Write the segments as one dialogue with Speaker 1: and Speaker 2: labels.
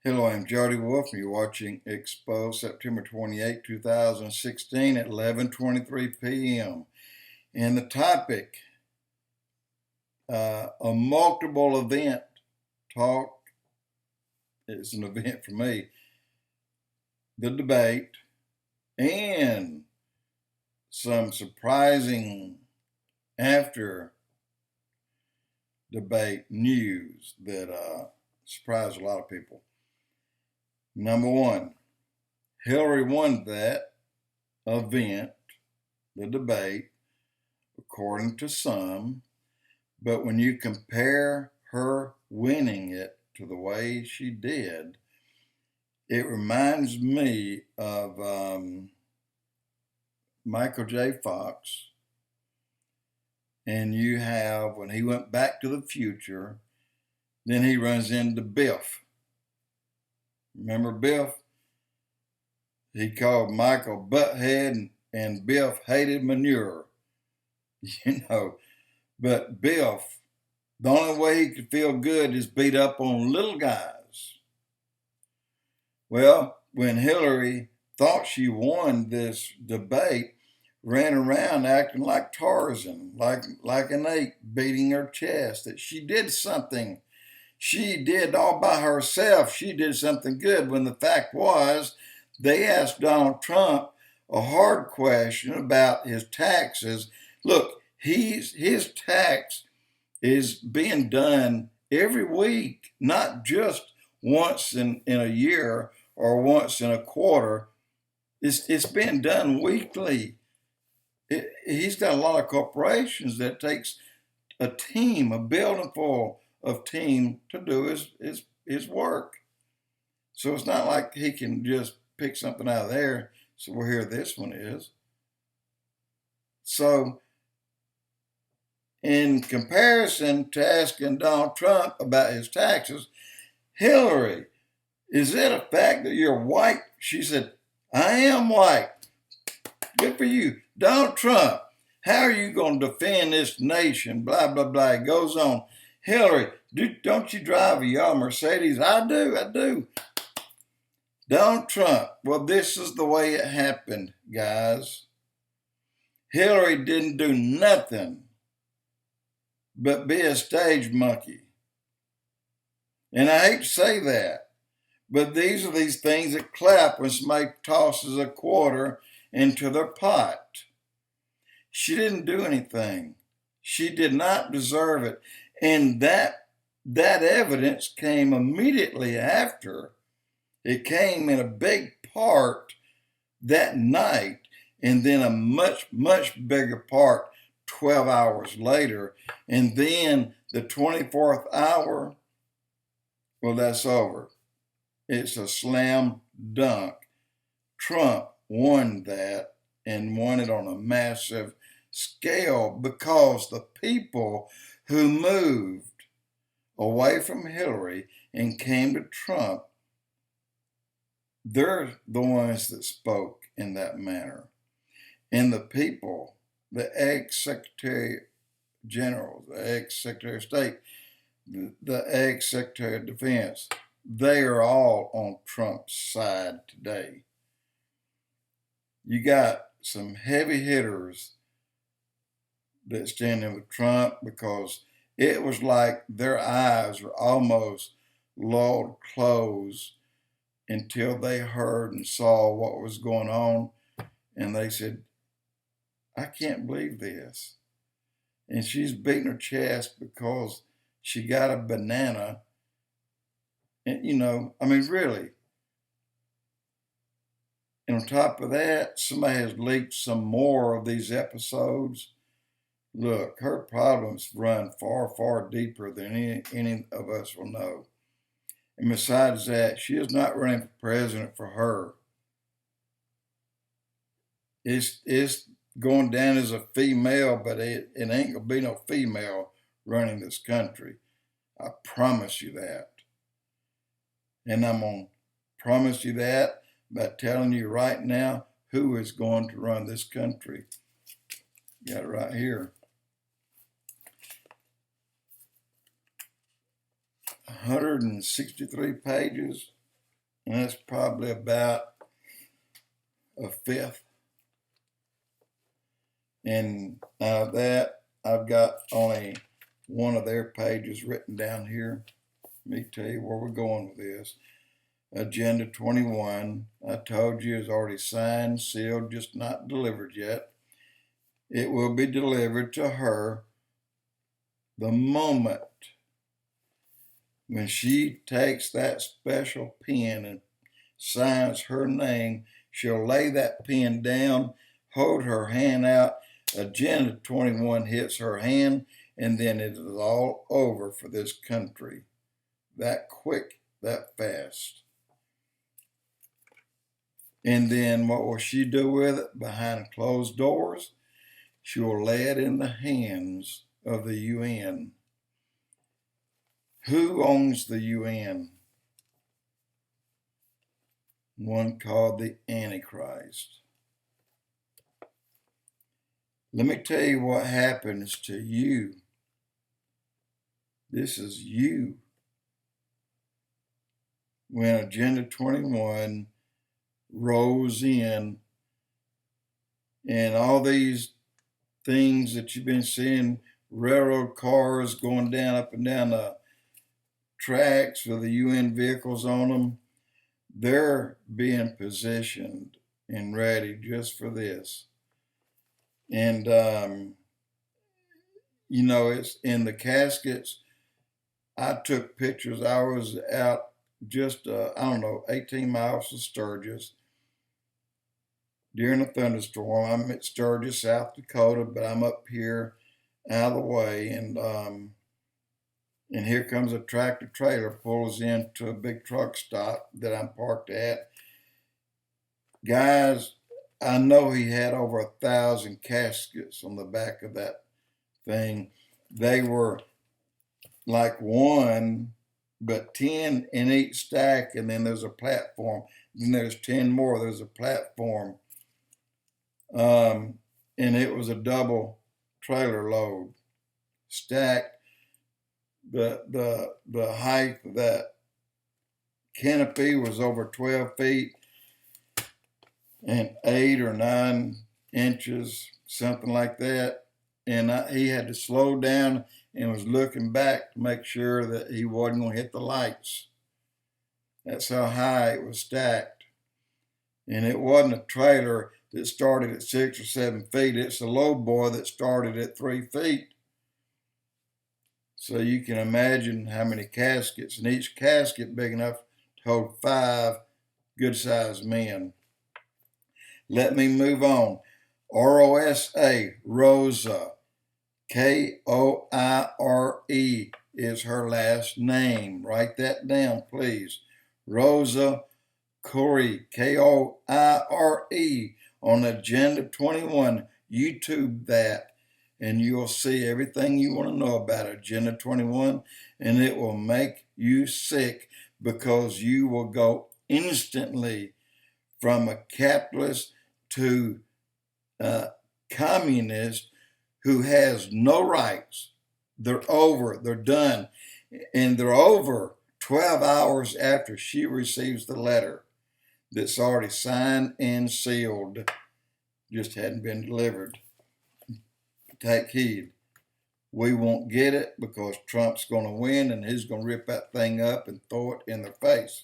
Speaker 1: Hello, I'm Jody Wolf, and you're watching Expoz, September 28, 2016 at 11:23 p.m. And the topic, a multiple event talk, it's an event for me, the debate, and some surprising after debate news that surprised a lot of people. Number one, Hillary won that event, the debate, according to some, but when you compare her winning it to the way she did, it reminds me of Michael J. Fox. And you have, when he went back to the future, then he runs into Biff. Remember Biff? He called Michael Butthead, and Biff hated manure. But Biff, the only way he could feel good is beat up on little guys. Well, when Hillary thought she won this debate, ran around acting like Tarzan, like an ape, beating her chest, that she did something. She did all by herself. She did something good, when the fact was they asked Donald Trump a hard question about his taxes. Look, his tax is being done every week, not just once in a year or once in a quarter. It's being done weekly. He's got a lot of corporations that takes a team, a building full of team to do his work. So it's not like he can just pick something out of there. So well, here this one is. So in comparison to asking Donald Trump about his taxes, Hillary, is it a fact that you're white? She said, I am white. Good for you. Donald Trump, how are you going to defend this nation? Blah, blah, blah. It goes on. Hillary, don't you drive a yellow Mercedes? I do. Donald Trump, well, this is the way it happened, guys. Hillary didn't do nothing but be a stage monkey. And I hate to say that, but these are these things that clap when somebody tosses a quarter into their pot. She didn't do anything. She did not deserve it. And that evidence came immediately after. It came in a big part that night, and then a much, much bigger part 12 hours later. And then the 24th hour, well, that's over. It's a slam dunk. Trump won that, and won it on a massive scale, because the people who moved away from Hillary and came to Trump, they're the ones that spoke in that manner. And the people, the ex-Secretary General, the ex-Secretary of State, the ex-Secretary of Defense, they are all on Trump's side today. You got some heavy hitters that stand in with Trump, because it was like their eyes were almost lulled closed until they heard and saw what was going on. And they said, I can't believe this. And she's beating her chest because she got a banana. And, really. And on top of that, somebody has leaked some more of these episodes. Look, her problems run far, far deeper than any of us will know. And besides that, she is not running for president for her. It's going down as a female, but it ain't going to be no female running this country. I promise you that. And I'm going to promise you that by telling you right now who is going to run this country. Got it right here. 163 pages And that's probably about a fifth. And out of that, I've got only one of their pages written down here. Let me tell you where we're going with this. Agenda 21, I told you, is already signed, sealed, just not delivered yet. It will be delivered to her the moment when she takes that special pen and signs her name. She'll lay that pen down, hold her hand out. Agenda 21 hits her hand, and then it is all over for this country. That quick, that fast. And then what will she do with it? Behind closed doors, she will lay it in the hands of the UN. Who owns the UN? One called the Antichrist. Let me tell you what happens to you. This is you. When Agenda 21 rolls in, and all these things that you've been seeing, railroad cars going down up and down the tracks with the UN vehicles on them, they're being positioned and ready just for this. And it's in the caskets. I took pictures. I was out just 18 miles from Sturgis during a thunderstorm. I'm at Sturgis, South Dakota, but I'm up here out of the way, and here comes a tractor trailer, pulls into a big truck stop that I'm parked at. Guys, I know he had over 1,000 caskets on the back of that thing. They were like one, but 10 in each stack, and then there's a platform. Then there's 10 more. There's a platform. And it was a double trailer load stacked. The height of that canopy was over 12 feet and 8 or 9 inches, something like that. And he had to slow down and was looking back to make sure that he wasn't going to hit the lights. That's how high it was stacked. And it wasn't a trailer that started at 6 or 7 feet. It's a low boy that started at 3 feet. So you can imagine how many caskets, and each casket big enough to hold 5 good-sized men. Let me move on. ROSA, Rosa, KOIRE is her last name. Write that down, please. Rosa KOIRE, KOIRE, on Agenda 21. YouTube that, and you'll see everything you want to know about Agenda 21, and it will make you sick, because you will go instantly from a capitalist to a communist who has no rights. They're over, they're done, and they're over 12 hours after she receives the letter that's already signed and sealed, just hadn't been delivered. Take heed. We won't get it, because Trump's going to win, and he's going to rip that thing up and throw it in their face.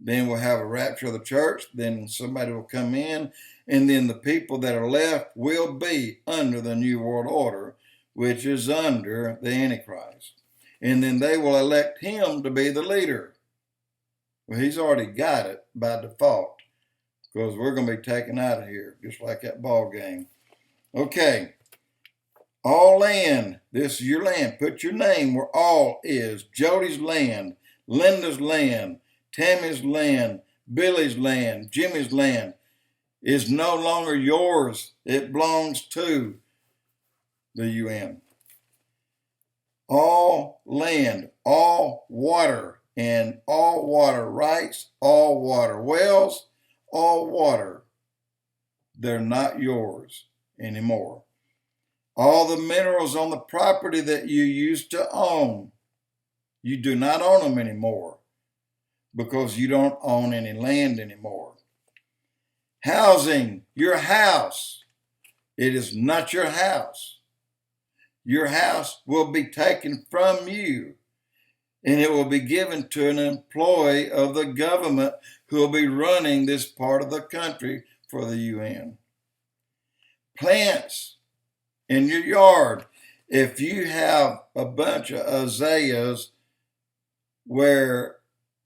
Speaker 1: Then we'll have a rapture of the church. Then somebody will come in, and then the people that are left will be under the New World Order, which is under the Antichrist. And then they will elect him to be the leader. Well, he's already got it by default, because we're going to be taken out of here, just like that ball game. Okay. All land. This is your land. Put your name where all is. Jody's land, Linda's land, Tammy's land, Billy's land, Jimmy's land is no longer yours. It belongs to the UN. All land, all water, and all water rights, all water wells, all water, they're not yours anymore. All the minerals on the property that you used to own, you do not own them anymore. because you don't own any land anymore. Housing, your house. It is not your house. Your house will be taken from you, and it will be given to an employee of the government who will be running this part of the country for the UN. Plants in your yard. If you have a bunch of azaleas where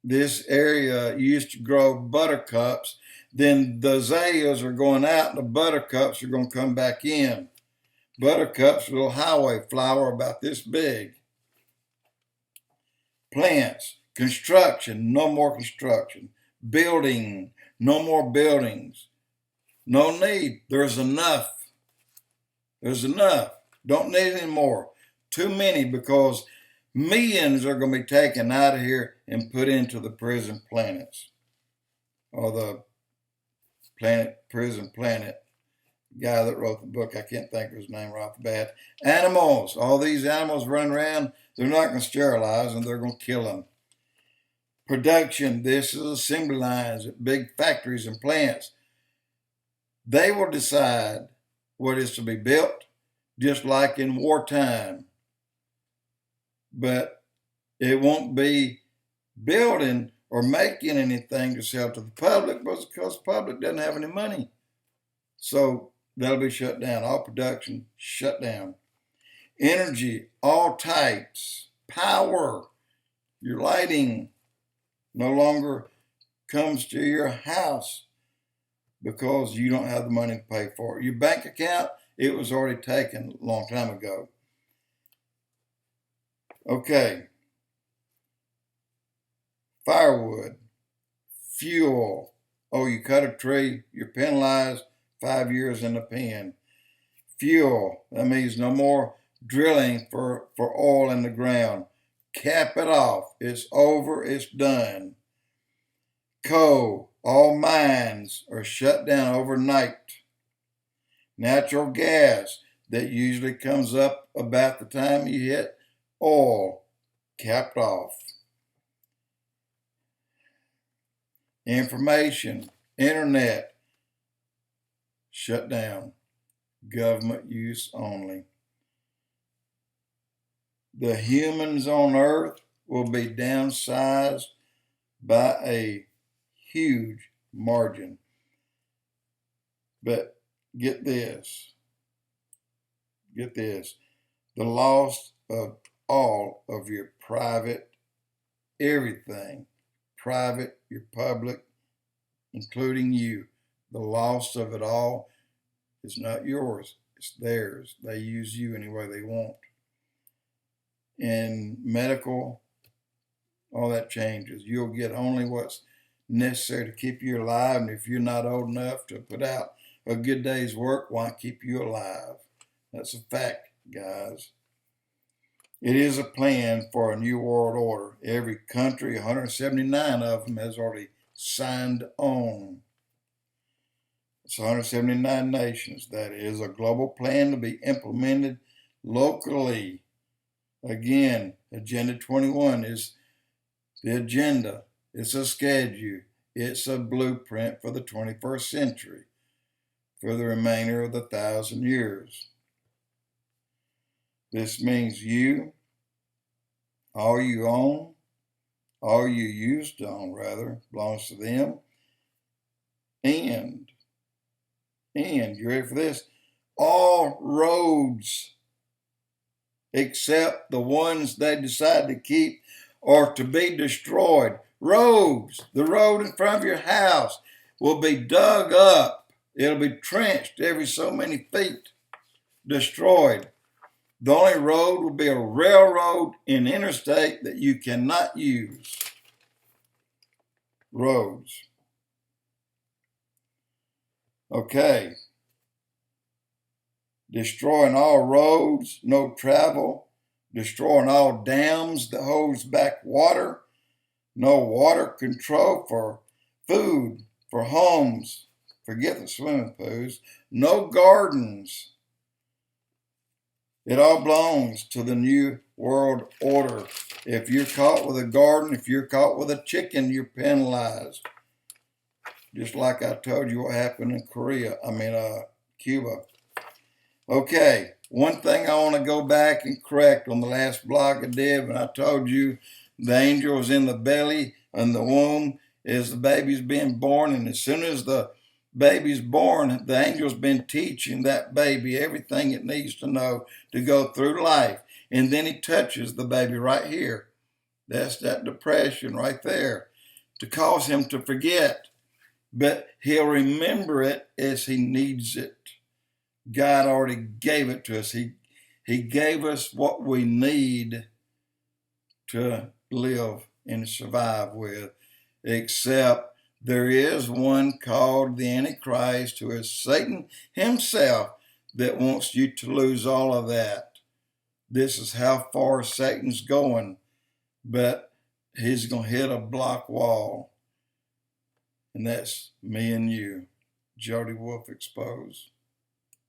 Speaker 1: this area used to grow buttercups, then the azaleas are going out and the buttercups are going to come back in. Buttercups, a little highway flower about this big. Plants, construction, no more construction. Building, no more buildings. No need, there's enough. There's enough. Don't need any more. Too many, because millions are going to be taken out of here and put into the prison planets. Or the prison planet guy that wrote the book. I can't think of his name right off the bat. Animals. All these animals run around. They're not going to sterilize them. They're going to kill them. Production. This is assembly lines at big factories and plants. They will decide what is to be built, just like in wartime. But it won't be building or making anything to sell to the public because the public doesn't have any money. So that'll be shut down. All production shut down. Energy, all types. Power, your lighting no longer comes to your house because you don't have the money to pay for it. Your bank account, it was already taken a long time ago. Okay. Firewood, fuel. Oh, you cut a tree, you're penalized 5 years in the pen. Fuel, that means no more drilling for oil in the ground. Cap it off. It's over, it's done. Coal, all mines are shut down overnight. Natural gas, that usually comes up about the time you hit oil, capped off. Information, internet, shut down. Government use only. The humans on earth will be downsized by a huge margin. But get this. The loss of all of your private, everything, private, your public, including you. The loss of it all is not yours, it's theirs. They use you any way they want. In medical, all that changes. You'll get only what's necessary to keep you alive, and if you're not old enough to put out a good day's work, why keep you alive? That's a fact, guys. It is a plan for a new world order. Every country, 179 of them, has already signed on. It's 179 nations. That is a global plan to be implemented locally. Again, Agenda 21 is the agenda. It's a schedule. It's a blueprint for the 21st century, for the remainder of the 1,000 years. This means you, all you own, all you used to own, rather, belongs to them. And you ready for this? All roads, except the ones they decide to keep, are to be destroyed. Roads, the road in front of your house will be dug up. It'll be trenched every so many feet, destroyed. The only road will be a railroad in interstate that you cannot use. Roads. Okay. Destroying all roads, no travel. Destroying all dams that holds back water. No water control for food, for homes. Forget the swimming pools. No gardens. It all belongs to the new world order. If you're caught with a garden, if you're caught with a chicken, you're penalized. Just like I told you what happened in Cuba. Okay, one thing I want to go back and correct on the last blog I did when I told you the angel was in the belly and the womb is the baby's being born, and as soon as the baby's born, the angel's been teaching that baby everything it needs to know to go through life. And then he touches the baby right here. That's that depression right there to cause him to forget. But he'll remember it as he needs it. God already gave it to us. He gave us what we need to live and survive with, except there is one called the Antichrist, who is Satan himself, that wants you to lose all of that. This is how far Satan's going, but he's going to hit a block wall. And that's me and you. Jody Wolf Expoz.